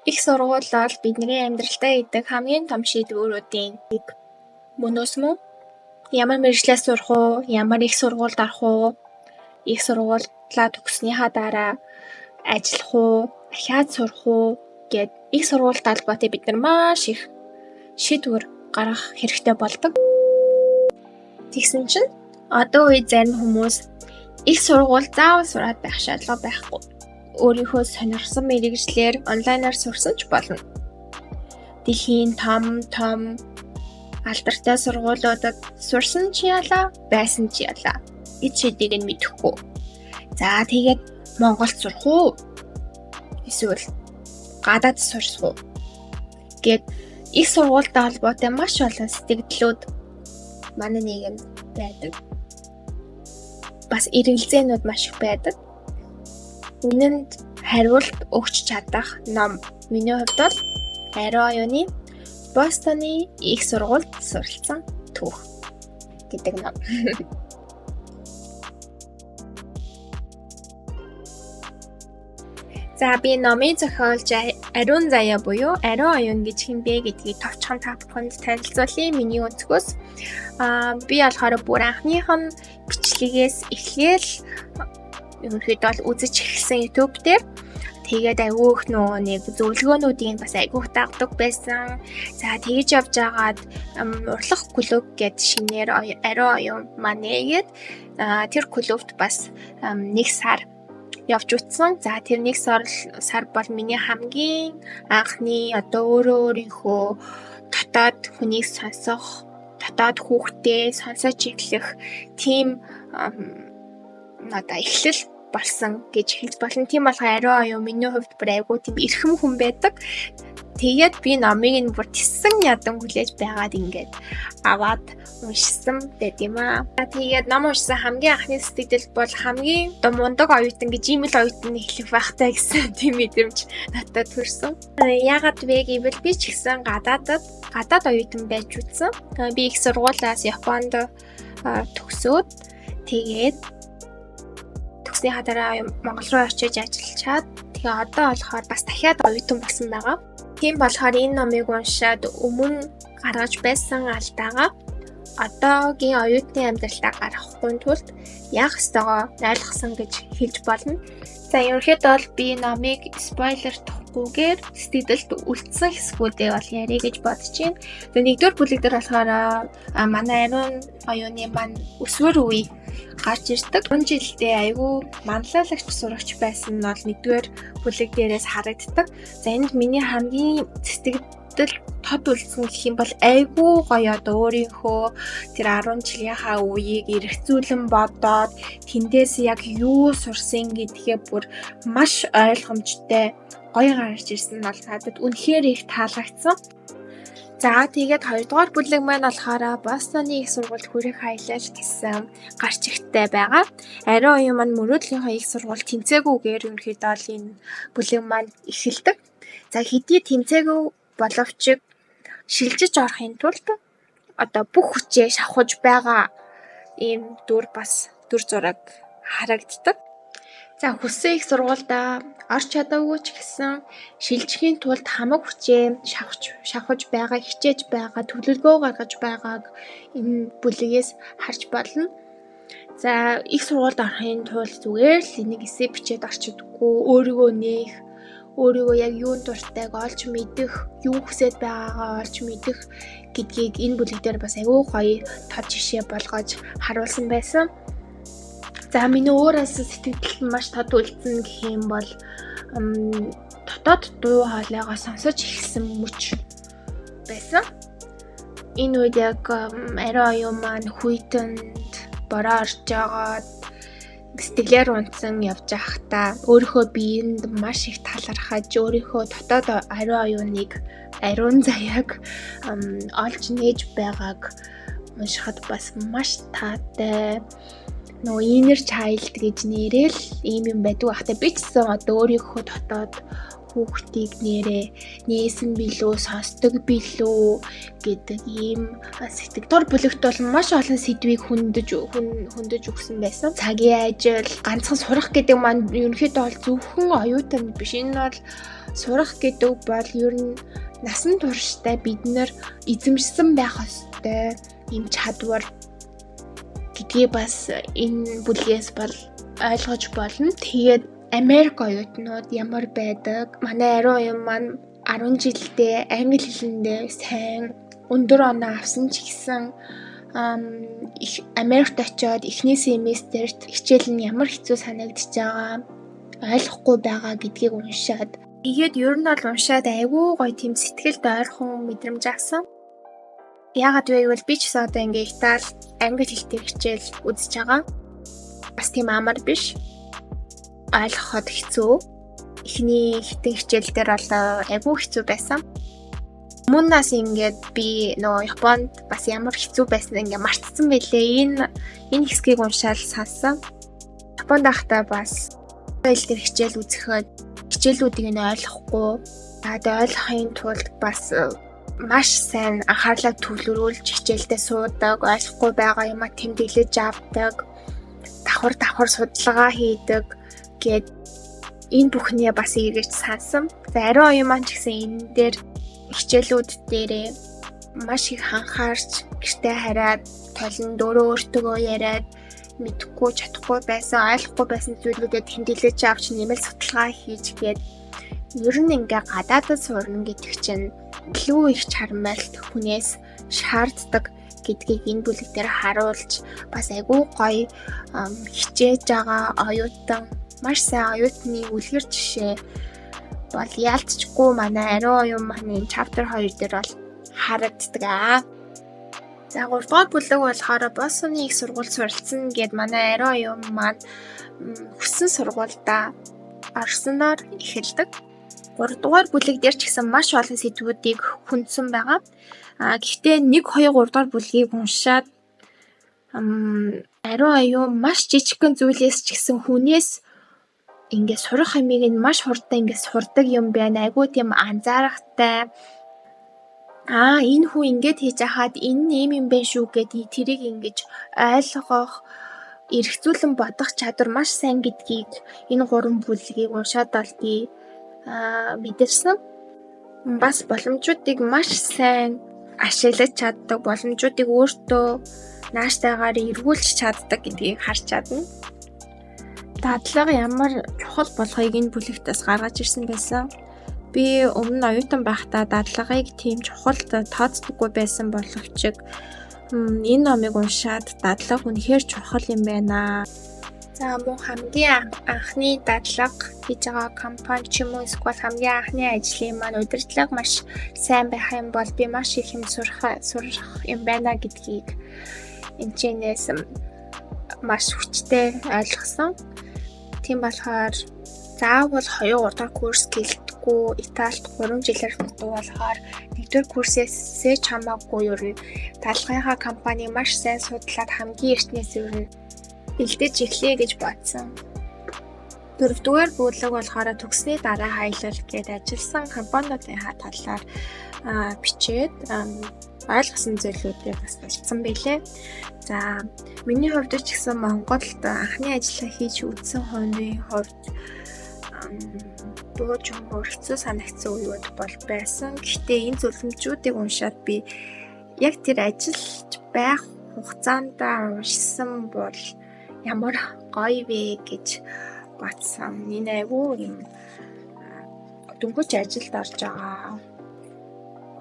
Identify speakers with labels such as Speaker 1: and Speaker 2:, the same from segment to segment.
Speaker 1: Их сургууль бол бидний амьдралдаа идэг хамгийн том шийдвэрүүдийн нэг. Мөнөөс мөн ямар мэргэжлээ сурах уу, ямар их сургуульд орох уу, их сургуулаа төгснөхийн дараа ажиллах уу, дахиад сурах уу гэд их сургуультай холбоотой бид нар маш их шийдвэр гаргах хэрэгтэй болдог. Тэгсэн чинь одоо үе зарим хүмүүс их сургууль заавал сураад байх шаардлага байхгүй. Өөрийнхөө сонирхсан мэргэжлэр онлайнаар сурсан ч болно. Дэлхийн том алдартай сургуулиудад сурсан ч яалаа, байсан ч яалаа. Эд шийдийг нь мэдэхгүй. За тэгээд Монголд сурах уу? Эсвэл гадаад сурах уу? Гэт их сургуультай холбоотой маш олон сэтгэлдлүүд манай нийгэмд байдаг. Бас эргэлзээнүүд маш их байдаг. Үнэнд хариулт өгч чадах ном миний хувьд бол Ариун оюуны Бостоны их сургуульд суралцсан түүх гэдэг ном. За би номын зохиолч Ариун Заяа буюу Ариун оюун гэж хэн бэ гэдгийг товчхон та бүхэнд танилцуулъя миний өнцгөөс. Би болохоор бүр анхных нь бичлэгээс эхлээл ерөнхийдөө бол үзэж эхэлсэн YouTube дээр. Тэгээд айгүй их нэг зөвлөгөөнүүдийг бас айгүй их дагдаг байсан. За тэгж явж агаад урлах клуб гэд шинээр Ариун оюун маань нээгээд тэр клубт бас нэг сар явж утсан. За тэр нэг сар бол миний хамгийн анхны одоо өөрийнхөө дотоод хүнийг сонсох, дотоод хүүхдээ сонсож эхлэх тийм эхлэл болсон гэж хэлж болно. Тийм болохоор Ариун оюун миний хувьд бүр айгүй тийм эрхэм хүн байдаг. Тэгээд би номыг нь бүр тиссэн ядан хүлээж байгаад ингээд аваад уншсан байт юм аа. Тэгээд ном уншсан хамгийн анхны сэтгэл бол хамгийн мундаг оюутан гэж ийм л оюутан эхлэх байхтай гэсэн тийм мэдрэмж надад төрсөн. Яагаад вэ гэвэл би ч гэсэн гадаад оюутан байж үзсэн. Би их сургуулиас Японд төгсөөд тэгээд төгснөхийн дараа Монгол руу очиж ажиллачаад тэгээ одоо болохоор бас дахиад оюутан болсон байгаа. Тийм болохоор энэ номыг уншаад өмнө гаргаж байсан алдаагаа одоогийн оюутны амьдралдаа гаргахгүй тулд яах ёстойгоо ойлгосон гэж хэлж болно. За ерөнхийдөө бол би номыг спойлер тохгүйгээр сэтгэлд үлдсэн хэсгүүдээ бол ярих гэж бодож байна. За нэгдүгээр бүлэг дээр болохоор манай Ариун оюуны маань өсвөр үе гарч ирдэг. 10 жилдээ айгүй манлайлагч сурагч байсан нь бол нэгдүгээр бүлэг дээрээс харагддаг. За энд миний хамгийн сэтгэл тод үлдсэн гэх юм бол айгүй гоё одоо өөрийнхөө тэр 10 жилийнхаа үеийг эргцүүлэн бодоод тэндээс яг юу сурсан гэдгээ бүр маш ойлгомжтой гоё гарч ирсэн нь бол надад үнэхээр их таалагдсан. За тэгээд хоёрдугаар бүлэг маань болохоор Бостоны их сургуульд хүрэх аялал гэсэн гарч ихтэй байгаа. Ариун оюун маань мөрөөдлийнхөө их сургууль тэнцээгүйгээр ерөнхийдөө энэ бүлэг маань эхэлдэг. За хэдий тэнцээгүй боловч шилжиж орохын тулд одоо бүх хүчээ шавхаж байгаа ийм дүр зураг харагддаг. За хүссэн их сургуультай орч чадаагүй ч гэсэн шилжихийн тулд хамаг хүчээ шавхаж байгаа, хичээж байгаа, төлөвлөгөө гаргаж байгааг энэ бүлгээс харж болно. За их сургуульд орохын тулд зүгээр л энийг эссе бичээд орчдоггүй, өөрийгөө нээх, өөрийгөө яг юунд дуртайг олж мэдэх, юу хүсэж байгаагаа олж мэдэх гэдгийг энэ бүлэг дээр бас аюу гоё тод жишээ болгож харуулсан байсан. За миний өөрөөс сэтгэлд маш тод үлдсэн гэх юм бол дотоод дуу хоолойгоо сонсож эхэлсэн мөч байсан. Энэ үед яг Ариун оюун маань хүйтэнд бороо орж байгаад сэтгэлээр унтсан явж байхдаа өөрийнхөө биеинд маш их талархаж өөрийнхөө дотоод Ариун оюуныг Ариун Заяаг олж нээж байгааг уншихад бас маш таатай inner child гэж нэрэл ийм юм байдаг. Би ч гэсэн одоо өөрийнхөө дотоод хүүхдийг нэрээ нээсэн билүү, сонсдог билүү гэдэг ийм сэтгэгдор бүлэгт бол маш олон сэдвийг хөндөж өгсөн байсан. Цагийн ажил, ганцхан сурах гэдэг маань ерөнхийдөө бол зөвхөн оюутан биш. Энэ бол сурах гэдэг бол ер нь насан туршдаа бид нэр эзэмшсэн байх ёстой ийм чадвар гэдгийг бас энэ бүлгээс бол ойлгож болно. Тэгээд Америк оюутнууд ямар байдаг? Манай ариун оюун маань 10 жилдээ англи хэлэндээ сайн өндөр оноо авсан ч гэсэн Америкт очиод эхний семестрт хичээл нь ямар хэцүү санагдаж байгаа ойлгохгүй байгаа гэдгийг уншаад тэгээд ер нь бол уншаад айгүй гоё тийм сэтгэлд ойрхон мэдрэмж авсан. Яагаад вэ гэвэл би ч гэсэн одоо ингээ Итали англи хэлтэй хичээл үзэж байгаа. Бас тийм амар биш. Ойлгоход хэцүү. Эхний хитэн хичээл дээр бол айгүй хэцүү байсан. Мөннаас ингээд би нөгөө Японд бас ямар хэцүү байсан ингээ мартсан байлээ. Энэ хэсгийг уншаад сонссон. Японд байхдаа бас хэл дээр хичээл үзэхэд хичээлүүдийг нь ойлгохгүй. Ойлгохын тулд бас маш сайн анхаарлаа төвлөрүүлж хичээлдээ суудаг, ойлгохгүй байгаа юмаа тэмдэглэж авдаг, давхар судалгаа хийдэг гэд энэ бүхнээ бас эргэж сансан. Ариун оюун маань ч гэсэн энэ дээр хичээлүүд дээрээ маш их анхаарч гэртээ хараад толон өөртөө яриад мэдхгүй чадахгүй байсан, ойлгохгүй байсан зүйлүүдэд тэмдэглэж авч нэмэлт судалгаа хийж гээд ер нь ингээ гадаадд сурна гэдэг чинь илүү их чармайлт хүнээс шаарддаг гэдгийг энэ бүлэг дээр харуулж бас айгүй гоё хичээж байгаа оюутан маш сайн оюутны үлгэр жишээ бол яалтчгүй манай ариун оюун маань chapter 2 дээр бол харагддаг. За 3 дугаар бүлэг болохоор Босоны их сургууль суралцсан гэд манай ариун оюун маань хүссэн сургуультай орсноор эхэлдэг. 3 дугаар бүлэг дээр ч гэсэн маш олон сэдвүүдийг хүндсэн байгаа. Гэхдээ 1, 2, 3 дугаар бүлгийг уншаад ариун оюун маш жижигхэн зүйлээс ч гэсэн хүнээс ингээ сурах юмыг нь маш хурдан ингээ сурдаг юм байна. Айгуу тийм анзаарахтай. Энэ хүн ингээд хийж хаад энэ юм юм байна шүү гэдгийг тэрийг ингэж ойлгох, эргцүүлэн бодох чадвар маш сайн гэдгийг энэ 3 бүлгийг уншаад бол би мэдэрсэн. Бас боломжуудыг маш сайн ашиглаж чаддаг, боломжуудыг өөртөө нааштайгаар эргүүлж чаддаг гэдгийг харж чадна. Дадлага ямар чухал болохыг энэ бүлэгтээс гаргаж ирсэн байсан. Би өмнө оюутан байхдаа дадлагыг тийм чухал тооцдоггүй байсан боловч энэ номыг уншаад дадлага үнэхээр чухал юм байна. За мөн хамгийн анхны дадлага хийж байгаа компани ч юм уу эсвэл хамгийн анхны ажлын маань удирдлага маш сайн байх юм бол би маш их юм сурах юм байна гэдгийг энэчнээс маш хүчтэй ойлгосон. Тийм болохоор заавал 2-3 дахь курс гэлтгүй Италид 3 жилээр дутуу болохоор 1-р курсээсээ ч хамаагүй ер нь дадлгынхаа компани маш сайн судлаад хамгийн эртнээс ер нь бэлдэж эхлэе гэж бодсон. 4-р бүлэг болохоор төгссний дараа хаялал гээд ажилласан компаниудынхаа талаар бичээд ойлгосон зүйлүүдээ бас бичсэн байлээ. За миний хувьд ч гэсэн Монголд анхны ажиллаа хийж үзсэн хүний хувьд дууж хэцүү санагдсан үеуд бол байсан. Гэхдээ энэ зөвлөмжүүдийг уншаад би яг тэр ажиллаж байх хугацаанд уншсан бол ямар гоё вэ гэж бодсон. Энэ айгүй юм дөнгөж ажилд орж байгаа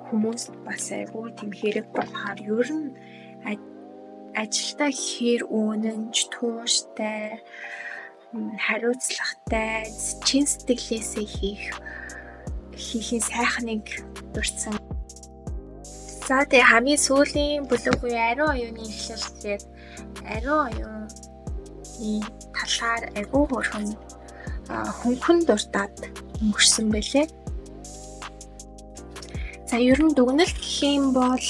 Speaker 1: хүмүүс бас айгүй тийм хэрэг болохоор ер нь ажилдаа хэр үнэнч тууштай хариуцлагатай чин сэтгэлээсээ хийхин сайхныг дурдсан. За тэгээ хамгийн сүүлийн бүлэг буюу ариун оюуны эхлэлгээд ариун оюуны талаар айгүй хөрхөн хөнгөн дуртаад өнгөрсөн байлээ. За ер нь дүгнэлт гэх юм бол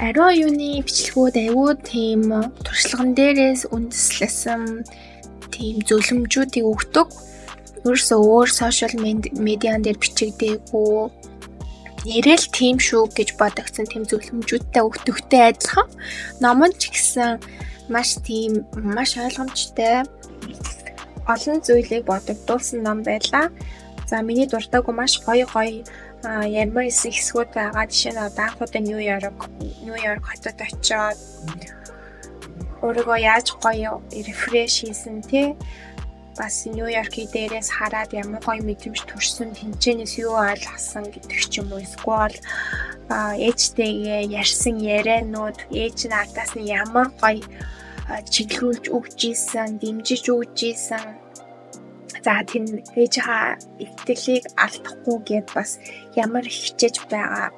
Speaker 1: ариун оюуны бичлэгүүд айгүй тийм туршлаган дээрээс үндэслэсэн тийм зөвлөмжүүдийг өгдөг. Өөрөөсөө өөр сошиал медиан дээр бичигдээгүй. Нэрэл тийм шүү гэж бодогдсон тэм зөвлөмжүүдтэй өгдөгтэй адилхан. Ном нь ч гэсэн маш ойлгомжтой олон зүйлийг бодогдуулсан ном байлаа. За миний дуртайгүй маш гоё ямар хэсгүүд байгаа. Жишээ нь анх удаа Нью-Йорк хотод очиод өөрийгөө яаж гоё рефреш хийсэн тий. Бас Нью-Йоркийн дээрээс хараад ямар гоё мэдрэмж төрсөн, тэнцэнээс юу ойлгосон гэдэг ч юм уу. Эсвэл ээжтэйгээ ярьсан ярианууд, ээж нь ардаас нь ямар гоё чиглүүлж өгч ийсэн, дэмжиж өгч ийсэн. За тийм ээжийнхаа итгэлийг алдахгүй гэд бас ямар хичээж байгаа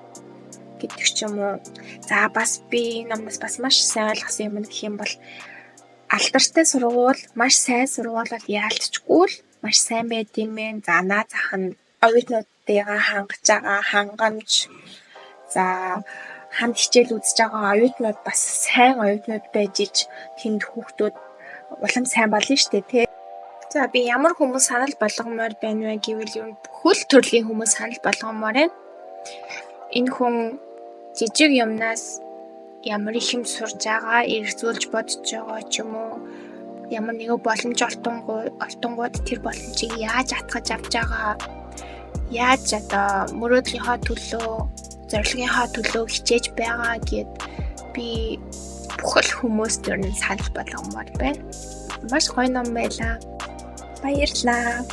Speaker 1: гэдэг ч юм уу. За бас би номноос бас маш сайн ойлгосон юм гэх юм бол алдартай сургууль, маш сайн сургууль бол яалтчгүй л маш сайн байд юм бэ. За наад зах нь оюутнуудыгаа хангаж байгаа хангамж. За хамт хичээл үзэж байгаа оюутнууд бас сайн оюутнууд байж ич тэнд хүүхдүүд улам сайн болно шүү дээ, тий. За би ямар хүмүүс санал болгомоор байна вэ гэвэл юм бүхэл төрлийн хүмүүс санал болгомоор байна. Энэ хүн жижиг юмнаас ямар их юм сурж байгаа, эргцүүлж бодож байгаа ч юм уу. Ямар нэгэн боломж олтонгууд тэр боломжийг яаж атгаж авч байгаа. Яаж мөрөөдлийнхөө төлөө, зорилгынхоо төлөө хичээж байгаа гэд би бүхэл хүмүүст ер нь санал болгомоор байна. Маш гоё ном байлаа. Баярлалаа.